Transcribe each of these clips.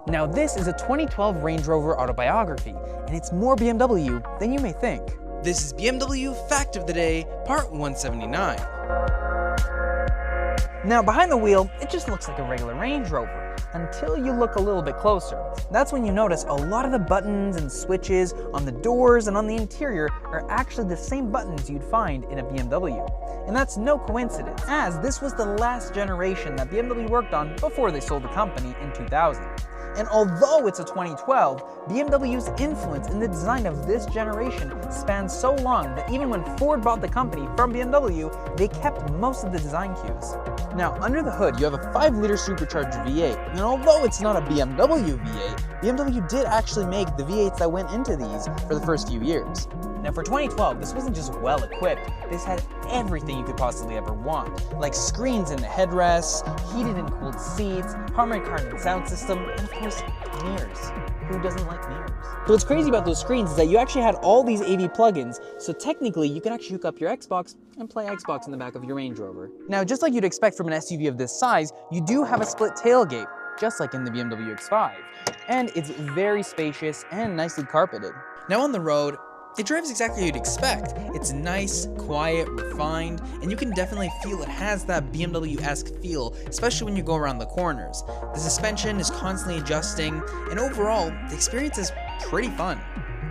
Now this is a 2012 Range Rover autobiography, and it's more BMW than you may think. This is BMW Fact of the Day, Part 179. Now behind the wheel, it just looks like a regular Range Rover, until you look a little bit closer. That's when you notice a lot of the buttons and switches on the doors and on the interior are actually the same buttons you'd find in a BMW. And that's no coincidence, as this was the last generation that BMW worked on before they sold the company in 2000. And although it's a 2012, BMW's influence in the design of this generation spans so long that even when Ford bought the company from BMW, they kept most of the design cues. Now, under the hood, you have a 5-liter supercharged V8, and although it's not a BMW V8, BMW did actually make the V8s that went into these for the first few years. Now for 2012, this wasn't just well equipped, this had everything you could possibly ever want, like screens in the headrests, heated and cooled seats, harmonic hardening sound system, and of course, mirrors. Who doesn't like mirrors? So what's crazy about those screens is that you actually had all these AV plugins, so technically you could actually hook up your Xbox and play Xbox in the back of your Range Rover. Now just like you'd expect from an SUV of this size, you do have a split tailgate, just like in the BMW X5, and it's very spacious and nicely carpeted. Now on the road, it drives exactly what you'd expect. It's nice, quiet, refined, and you can definitely feel it has that BMW-esque feel, especially when you go around the corners. The suspension is constantly adjusting, and overall, the experience is pretty fun.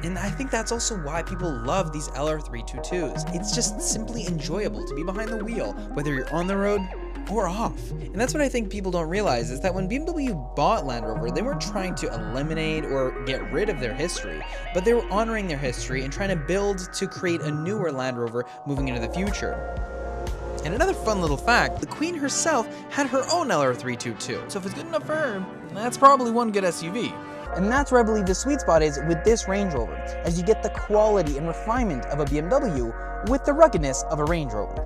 And I think that's also why people love these LR322s. It's just simply enjoyable to be behind the wheel, whether you're on the road or off. And that's what I think people don't realize, is that when BMW bought Land Rover, they weren't trying to eliminate or get rid of their history, but they were honoring their history and trying to build to create a newer Land Rover moving into the future. And another fun little fact, the Queen herself had her own LR322, so if it's good enough for her, that's probably one good SUV. And that's where I believe the sweet spot is with this Range Rover, as you get the quality and refinement of a BMW with the ruggedness of a Range Rover.